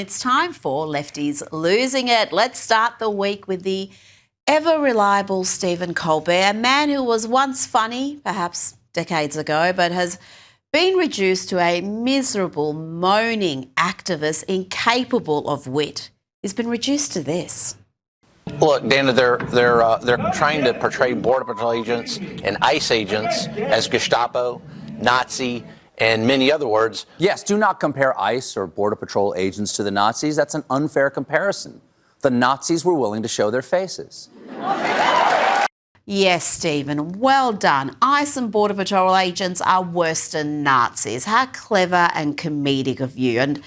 It's time for Lefties Losing It. Let's start the week with the ever-reliable Stephen Colbert, a man who was once funny, perhaps decades ago, but has been reduced to a miserable, moaning activist incapable of wit. He's been reduced to this. Look, Dana, they're trying to portray Border Patrol agents and ICE agents as Gestapo, Nazi, and many other words. Yes, do not compare ICE or Border Patrol agents to the Nazis. That's an unfair comparison. The Nazis were willing to show their faces. Yes, Stephen, well done. ICE and Border Patrol agents are worse than Nazis. How clever and comedic of you. And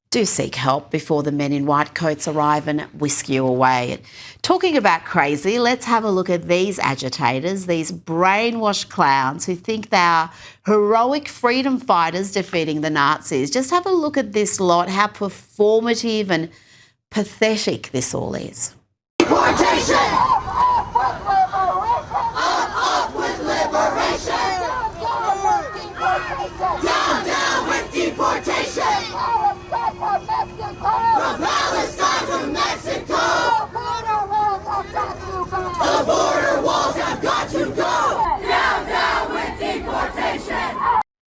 do seek help before the men in white coats arrive and whisk you away. Talking about crazy, let's have a look at these agitators, these brainwashed clowns who think they are heroic freedom fighters defeating the Nazis. Just have a look at this lot, how performative and pathetic this all is. Deportation! Up with liberation! Down with deportation! From Palestine to Mexico! The border walls have got to go! Down with deportation!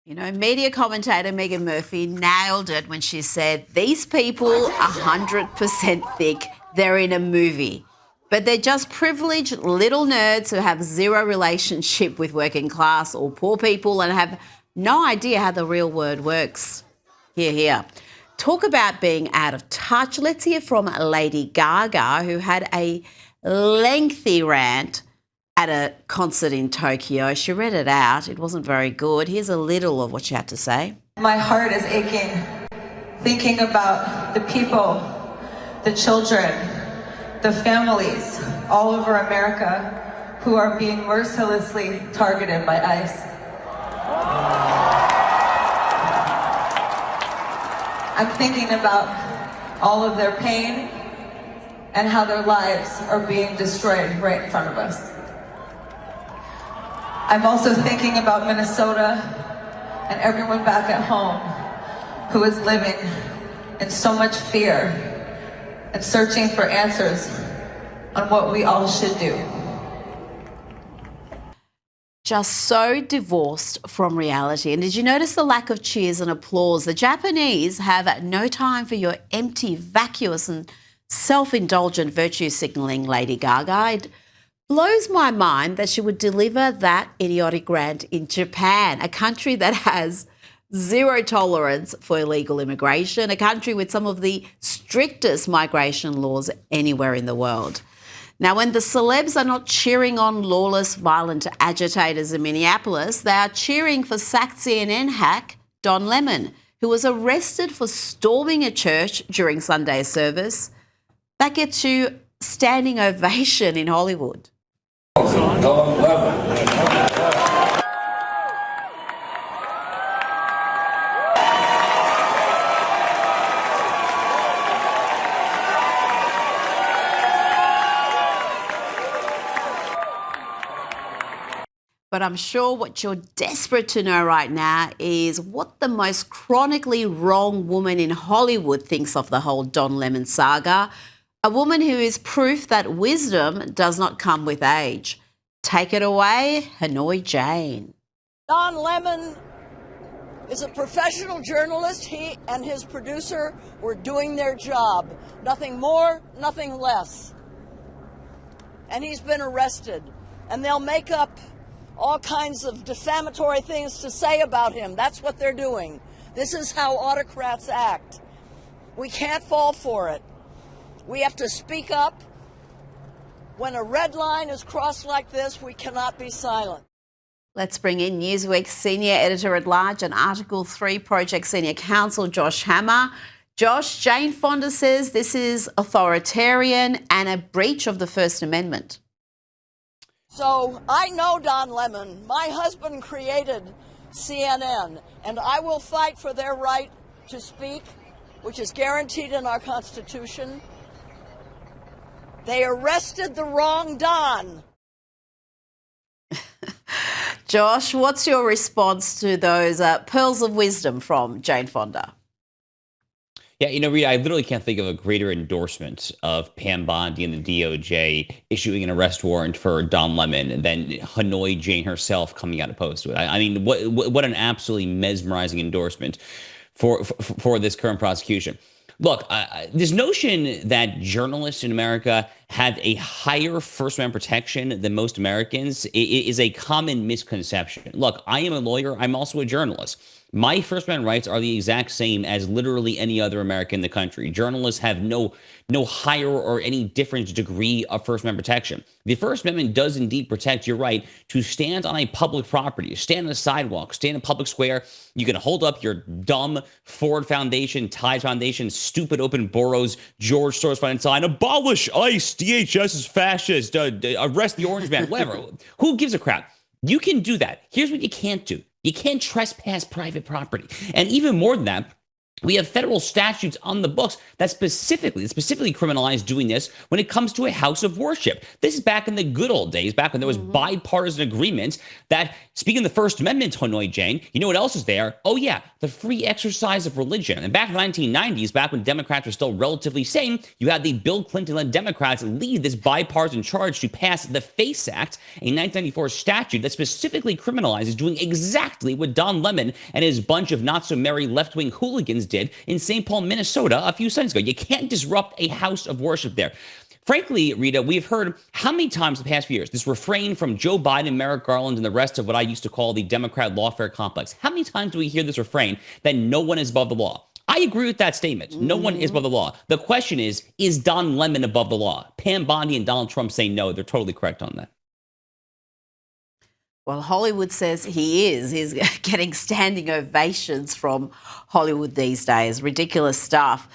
You know, media commentator Megan Murphy nailed it when she said, these people are 100% thick, they're in a movie. But they're just privileged little nerds who have zero relationship with working class or poor people and have no idea how the real world works. Here. Talk about being out of touch. Let's hear from Lady Gaga, who had a lengthy rant at a concert in Tokyo. She read it out. It wasn't very good. Here's a little of what she had to say. My heart is aching, thinking about the people, the children, the families all over America who are being mercilessly targeted by ICE. I'm thinking about all of their pain and how their lives are being destroyed right in front of us. I'm also thinking about Minnesota and everyone back at home who is living in so much fear and searching for answers on what we all should do. Just so divorced from reality. And did you notice the lack of cheers and applause? The Japanese have no time for your empty, vacuous and self-indulgent virtue signalling, Lady Gaga. It blows my mind that she would deliver that idiotic rant in Japan, a country that has zero tolerance for illegal immigration, a country with some of the strictest migration laws anywhere in the world. Now, when the celebs are not cheering on lawless, violent agitators in Minneapolis, they are cheering for sacked CNN hack Don Lemon, who was arrested for storming a church during Sunday service. That gets you standing ovation in Hollywood. Don Lemon. But I'm sure what you're desperate to know right now is what the most chronically wrong woman in Hollywood thinks of the whole Don Lemon saga. A woman who is proof that wisdom does not come with age. Take it away, Hanoi Jane. Don Lemon is a professional journalist. He and his producer were doing their job. Nothing more, nothing less. And he's been arrested. And they'll make up all kinds of defamatory things to say about him. That's what they're doing. This is how autocrats act. We can't fall for it. We have to speak up. When a red line is crossed like this, we cannot be silent. Let's bring in Newsweek's senior editor-at-large and Article 3 Project Senior Counsel, Josh Hammer. Josh, Jane Fonda says this is authoritarian and a breach of the First Amendment. So I know Don Lemon. My husband created CNN, and I will fight for their right to speak, which is guaranteed in our Constitution. They arrested the wrong Don. Josh, what's your response to those pearls of wisdom from Jane Fonda? Yeah, Rita, I literally can't think of a greater endorsement of Pam Bondi and the DOJ issuing an arrest warrant for Don Lemon than Hanoi Jane herself coming out opposed to it. I mean, what an absolutely mesmerizing endorsement for this current prosecution. Look, this notion that journalists in America have a higher First Amendment protection than most Americans is a common misconception. Look, I am a lawyer. I'm also a journalist. My First Amendment rights are the exact same as literally any other American in the country. Journalists have no higher or any different degree of First Amendment protection. The First Amendment does indeed protect your right to stand on a public property, stand on a sidewalk, stand in a public square. You can hold up your dumb Ford Foundation, Tide Foundation, stupid open boroughs, George Soros Fund sign, abolish ICE, DHS is fascist, arrest the orange man, whatever. Who gives a crap? You can do that. Here's what you can't do. You can't trespass private property. And even more than that, we have federal statutes on the books that specifically criminalize doing this when it comes to a house of worship. This is back in the good old days, back when there was bipartisan agreement that, speaking of the First Amendment, Hanoi Jane, you know what else is there? Oh, yeah, the free exercise of religion. And back in the 1990s, back when Democrats were still relatively sane, you had the Bill Clinton-led Democrats lead this bipartisan charge to pass the FACE Act, a 1994 statute that specifically criminalizes doing exactly what Don Lemon and his bunch of not-so-merry left-wing hooligans did in St. Paul, Minnesota a few Sundays ago. You can't disrupt a house of worship there. Frankly, Rita, we've heard how many times in the past few years this refrain from Joe Biden, Merrick Garland, and the rest of what I used to call the Democrat lawfare complex. How many times do we hear this refrain that no one is above the law? I agree with that statement. No one is above the law. The question is Don Lemon above the law? Pam Bondi and Donald Trump say no. They're totally correct on that. Well, Hollywood says he is. He's getting standing ovations from Hollywood these days. Ridiculous stuff.